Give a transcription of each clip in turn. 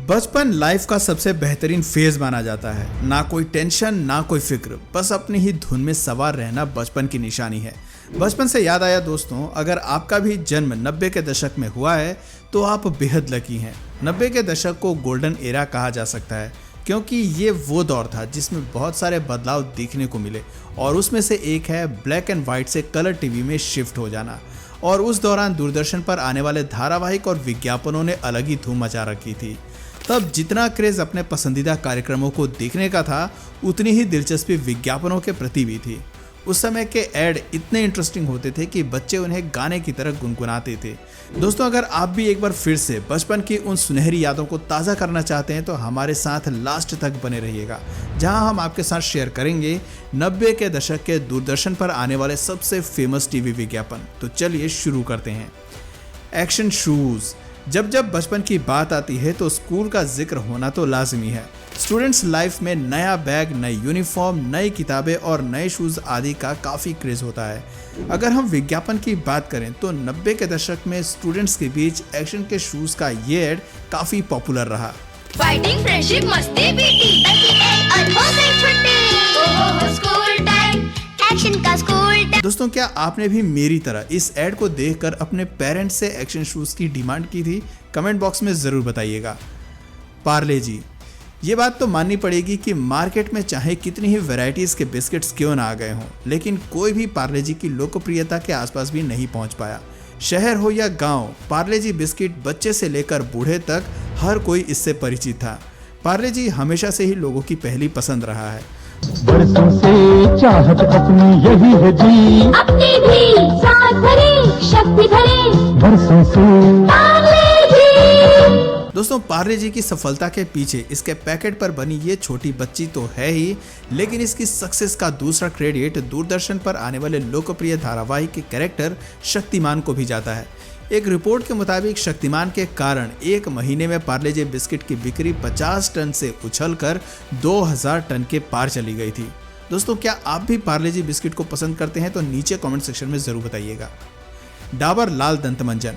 बचपन लाइफ का सबसे बेहतरीन फेज माना जाता है। ना कोई टेंशन ना कोई फिक्र, बस अपनी ही धुन में सवार रहना बचपन की निशानी है। बचपन से याद आया दोस्तों, अगर आपका भी जन्म 90 के दशक में हुआ है तो आप बेहद लकी हैं। 90 के दशक को गोल्डन एरा कहा जा सकता है क्योंकि ये वो दौर था जिसमें बहुत सारे बदलाव देखने को मिले और उसमें से एक है ब्लैक एंड वाइट से कलर टीवी में शिफ्ट हो जाना। और उस दौरान दूरदर्शन पर आने वाले धारावाहिक और विज्ञापनों ने अलग ही धूम मचा रखी थी। तब जितना क्रेज अपने पसंदीदा कार्यक्रमों को देखने का था, उतनी ही दिलचस्पी विज्ञापनों के प्रति भी थी। उस समय के ऐड इतने इंटरेस्टिंग होते थे कि बच्चे उन्हें गाने की तरह गुनगुनाते थे। दोस्तों, अगर आप भी एक बार फिर से बचपन की उन सुनहरी यादों को ताज़ा करना चाहते हैं तो हमारे साथ लास्ट तक बने रहिएगा, जहां हम आपके साथ शेयर करेंगे 90 के दशक के दूरदर्शन पर आने वाले सबसे फेमस टीवी विज्ञापन। तो चलिए शुरू करते हैं। Action shoes. जब जब बचपन की बात आती है तो स्कूल का जिक्र होना तो लाजमी है। स्टूडेंट्स लाइफ में नया बैग, नई यूनिफॉर्म, नई किताबें और नए शूज़ आदि का काफ़ी क्रेज होता है। अगर हम विज्ञापन की बात करें तो 90 के दशक में स्टूडेंट्स के बीच एक्शन के शूज़ का ये ऐड काफ़ी पॉपुलर रहा। फाइटिंग, फ्रेंडशिप, मस्ती, पीटी, स्कूल टाइम, एक्शन का स्कूल टाइम। दोस्तों, क्या आपने भी मेरी तरह इस ऐड को देखकर अपने पेरेंट्स से एक्शन शूज़ की डिमांड की थी? कमेंट बॉक्स में ज़रूर बताइएगा। पार्ले जी। ये बात तो माननी पड़ेगी कि मार्केट में चाहे कितनी ही वैरायटीज़ के बिस्किट्स क्यों ना आ गए हों, लेकिन कोई भी पार्ले जी की लोकप्रियता के आसपास भी नहीं पहुंच पाया। शहर हो या गांव, पार्ले जी बिस्किट बच्चे से लेकर बूढ़े तक हर कोई इससे परिचित था। पार्ले जी हमेशा से ही लोगों की पहली पसंद रहा है। बरसों से चाहत अपनी यही है जी, अपनी भी साथ भरे, शक्ति भरे, बरसों से पार्ले जी। दोस्तों, पार्ले जी की सफलता के पीछे इसके पैकेट पर बनी ये छोटी बच्ची तो है ही, लेकिन इसकी सक्सेस का दूसरा क्रेडिट दूरदर्शन पर आने वाले लोकप्रिय धारावाहिक के कैरेक्टर शक्तिमान को भी जाता है। एक रिपोर्ट के मुताबिक शक्तिमान के कारण एक महीने में पार्ले जी बिस्किट की बिक्री 50 टन से उछलकर 2000 टन के पार चली गई थी। दोस्तों, क्या आप भी पार्ले जी बिस्किट को पसंद करते हैं तो नीचे कमेंट सेक्शन में जरूर बताइएगा। डाबर लाल दंत मंजन।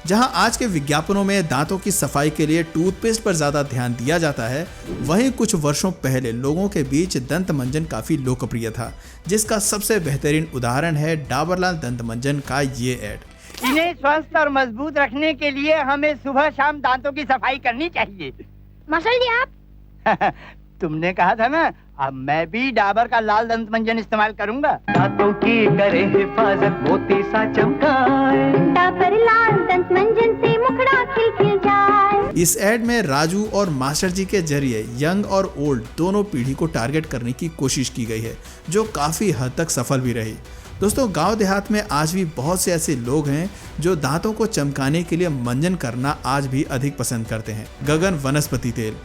जहां आज के विज्ञापनों में दांतों की सफाई के लिए टूथपेस्ट पर ज्यादा ध्यान दिया जाता है, वहीं कुछ वर्षों पहले लोगों के बीच दंत मंजन काफी लोकप्रिय था, जिसका सबसे बेहतरीन उदाहरण है डाबर लाल दंत मंजन का ये ऐड। इन्हें स्वस्थ और मजबूत रखने के लिए हमें सुबह शाम दांतों की सफाई करनी चाहिए। मास्टर जी, आप तुमने कहा था ना, अब मैं भी डाबर का लाल दंत मंजन इस्तेमाल करूंगा। दांतों की करे हिफाजत, मोती सा चमकाए, डाबर लाल दंत मंजन से मुखड़ा खिल जाए। इस ऐड में राजू और मास्टर जी के जरिए यंग और ओल्ड दोनों पीढ़ी को टारगेट करने की कोशिश की गई है, जो काफी हद तक सफल भी रही। दोस्तों, गांव देहात में आज भी बहुत से ऐसे लोग हैं जो दांतों को चमकाने के लिए मंजन करना आज भी अधिक पसंद करते हैं। गगन वनस्पति तेल।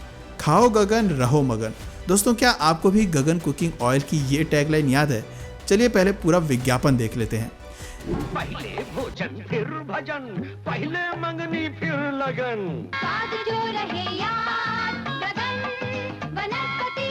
खाओ गगन, रहो मगन। दोस्तों, क्या आपको भी गगन कुकिंग ऑयल की ये टैगलाइन याद है? चलिए पहले पूरा विज्ञापन देख लेते हैं। पहले भोजन फिर भजन, पहले मंगनी फिर लगन। स्वाद जो रहे याद, गगन वनस्पति।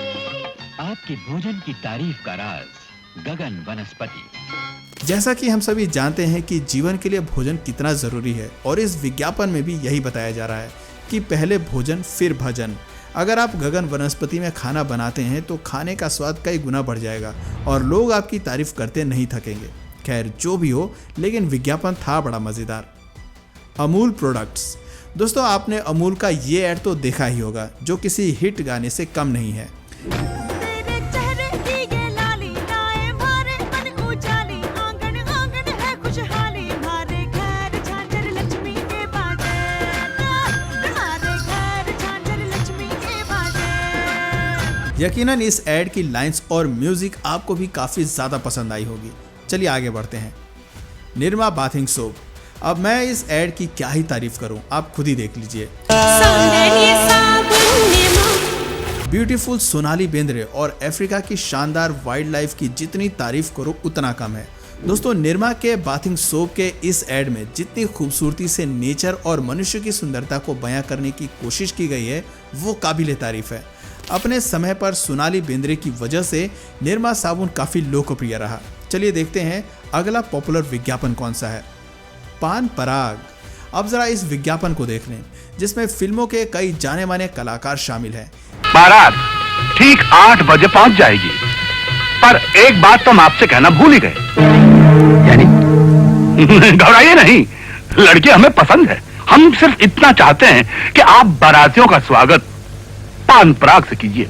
आपके भोजन की तारीफ का राज गगन वनस्पति। जैसा कि हम सभी जानते हैं कि जीवन के लिए भोजन कितना जरूरी है, और इस विज्ञापन में भी यही बताया जा रहा है कि पहले भोजन फिर भजन। अगर आप गगन वनस्पति में खाना बनाते हैं तो खाने का स्वाद कई गुना बढ़ जाएगा और लोग आपकी तारीफ करते नहीं थकेंगे। खैर, जो भी हो, लेकिन विज्ञापन था बड़ा मजेदार। अमूल प्रोडक्ट्स। दोस्तों, आपने अमूल का ये ऐड तो देखा ही होगा, जो किसी हिट गाने से कम नहीं है। यकीनन इस ऐड की लाइंस और म्यूजिक आपको भी काफी ज्यादा पसंद आई होगी। चलिए आगे बढ़ते हैं। Nirma bathing soap. अब मैं इस ऐड की क्या ही तारीफ करूं, आप खुद ही देख लीजिए। ब्यूटीफुल सोनाली बेंद्रे और अफ्रीका की शानदार वाइल्ड लाइफ की जितनी तारीफ करो उतना कम है। दोस्तों, निरमा के बाथिंग सोप के इस ऐड में जितनी खूबसूरती से नेचर और मनुष्य की सुंदरता को बयां करने की कोशिश की गई है, वो काबिले तारीफ है। अपने समय पर सोनाली बेंद्रे की वजह से निरमा साबुन काफी लोकप्रिय रहा। चलिए देखते हैं अगला पॉपुलर विज्ञापन कौन सा है। पान पराग। अब जरा इस विज्ञापन को देख लें, जिसमें फिल्मों के कई जाने माने कलाकार शामिल हैं। बारात ठीक 8 बजे पहुंच जाएगी, पर एक बात तो हम आपसे कहना भूल ही गए। यानी घबराइए नहीं, लड़की हमें पसंद है। हम सिर्फ इतना चाहते हैं कि आप बारातियों का स्वागत पान पराग से कीजिए।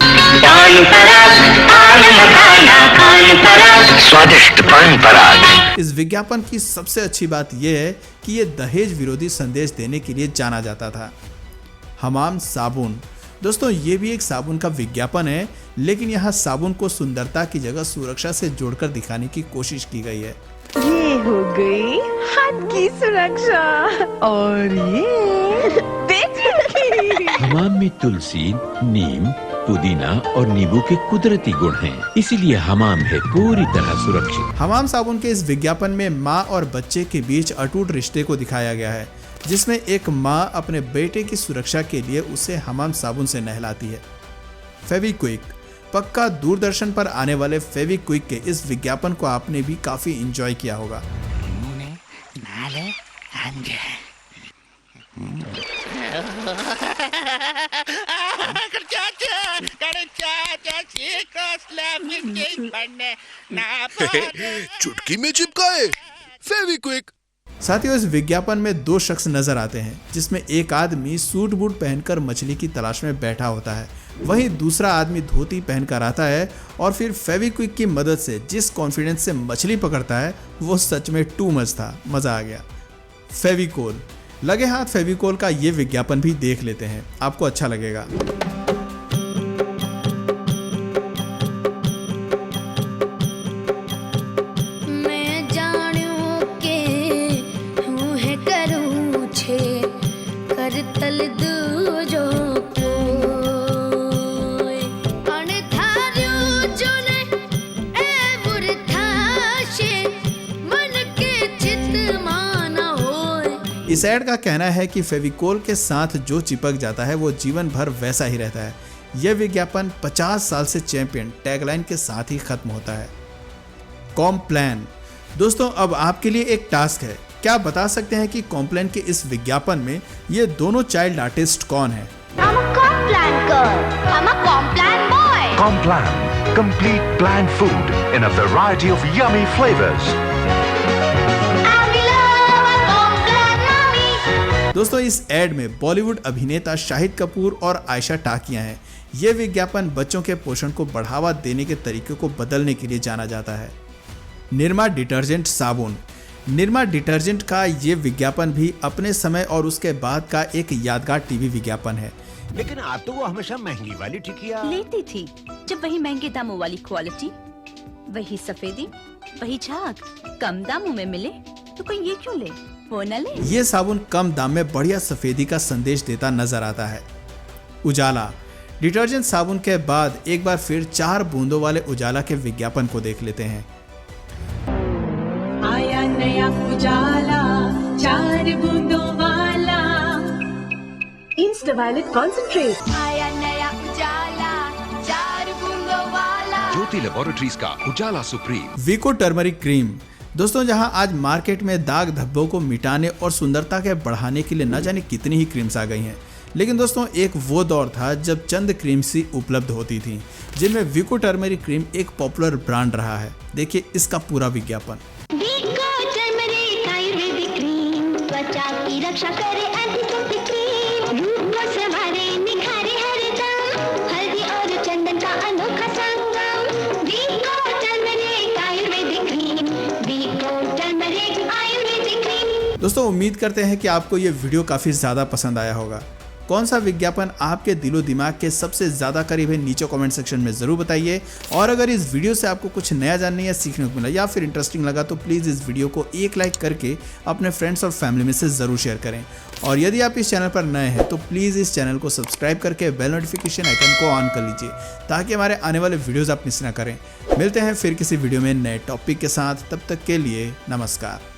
स्वादिष्ट पान पराग। इस विज्ञापन की सबसे अच्छी बात यह है कि ये दहेज विरोधी संदेश देने के लिए जाना जाता था। हमाम साबुन, दोस्तों ये भी एक साबुन का विज्ञापन है, लेकिन यहाँ साबुन को सुंदरता की जगह सुरक्षा से जोड़कर दिखाने की कोशिश की गई है। ये हो गई हाथ की सुरक्षा, और ये देखिए हमाम में तुलसी, नीम, पुदीना और नींबू के कुदरती गुण हैं, इसीलिए हमाम है पूरी तरह सुरक्षित। हमाम साबुन के इस विज्ञापन में माँ और बच्चे के बीच अटूट रिश्ते को दिखाया गया है, जिसमें एक माँ अपने बेटे की सुरक्षा के लिए उसे हमाम साबुन से नहलाती है। फेविक्विक, पक्का दूरदर्शन पर आने वाले फेविक्विक के इस विज्ञापन को आपने भी काफी एंजॉय किया होगा। चुटकी में चिपकाए फेविक्विक। साथियों, इस विज्ञापन में 2 शख्स नजर आते हैं, जिसमें एक आदमी सूट बूट पहनकर मछली की तलाश में बैठा होता है, वहीं दूसरा आदमी धोती पहनकर आता है और फिर फेविक्विक की मदद से जिस कॉन्फिडेंस से मछली पकड़ता है वो सच में टू मच था, मजा आ गया। फेविकोल, लगे हाथ फेविकोल का ये विज्ञापन भी देख लेते हैं, आपको अच्छा लगेगा। इस ऐड का कहना है कि फेविकोल के साथ जो चिपक जाता है वो जीवन भर वैसा ही रहता है। यह विज्ञापन 50 साल से चैंपियन टैगलाइन के साथ ही खत्म होता है। कॉम्प्लान, दोस्तों अब आपके लिए एक टास्क है, क्या बता सकते हैं कि कॉम्प्लान के इस विज्ञापन में ये दोनों चाइल्ड आर्टिस्ट कौन है? Complan, complete plant food in a variety of yummy flavors. दोस्तों इस एड में बॉलीवुड अभिनेता शाहिद कपूर और आयशा टाकिया हैं। ये विज्ञापन बच्चों के पोषण को बढ़ावा देने के तरीके को बदलने के लिए जाना जाता है। निरमा डिटर्जेंट साबुन, निरमा डिटर्जेंट का ये विज्ञापन भी अपने समय और उसके बाद का एक यादगार टीवी विज्ञापन है। लेकिन आप तो वो हमेशा महंगी वाली टिकिया लेती थी, जब वही महंगे दामों वाली क्वालिटी, वही सफेदी, वही झाग कम दामों में मिले तो कोई ये क्यों ले, वो न ले। ये साबुन कम दाम में बढ़िया सफेदी का संदेश देता नजर आता है। उजाला, डिटर्जेंट साबुन के बाद एक बार फिर 4 बूंदों वाले उजाला के विज्ञापन को देख लेते हैं। आया नया उजाला 4 बूंदों वाला, इंस्टावायलेट कॉन्सेंट्रेट। आया नया उजाला 4 बूंदों वाला। ज्योति लैबोरेटरीज का उजाला सुप्रीम। विको टर्मरिक क्रीम, दोस्तों जहां आज मार्केट में दाग धब्बों को मिटाने और सुंदरता के बढ़ाने के लिए न जाने कितनी ही क्रीम्स आ गई हैं, लेकिन दोस्तों एक वो दौर था जब चंद क्रीम्स ही उपलब्ध होती थी, जिनमें विको टर्मरिक क्रीम एक पॉपुलर ब्रांड रहा है। देखिए इसका पूरा विज्ञापन। विको टर्मरिक आयुर्वेदिक क्रीम, त्वचा की रक्षा करे, एंटीसेप्टिक क्रीम, रूप को संवारे, निखारे हरदम, हल्दी और चंदन का अनोखा संगम। Vicco turmeric ayurvedic cream, Vicco turmeric ayurvedic cream. दोस्तों उम्मीद करते हैं कि आपको ये वीडियो काफी ज्यादा पसंद आया होगा। कौन सा विज्ञापन आपके दिलो दिमाग के सबसे ज्यादा करीब है, नीचे कमेंट सेक्शन में जरूर बताइए। और अगर इस वीडियो से आपको कुछ नया जानने या सीखने को मिला या फिर इंटरेस्टिंग लगा तो प्लीज इस वीडियो को एक लाइक करके अपने फ्रेंड्स और फैमिली में से जरूर शेयर करें। और यदि आप इस चैनल पर नए हैं तो प्लीज इस चैनल को सब्सक्राइब करके बेल नोटिफिकेशन आइकन को ऑन कर लीजिए, ताकि हमारे आने वाले वीडियोज आप मिस ना करें। मिलते हैं फिर किसी वीडियो में नए टॉपिक के साथ, तब तक के लिए नमस्कार।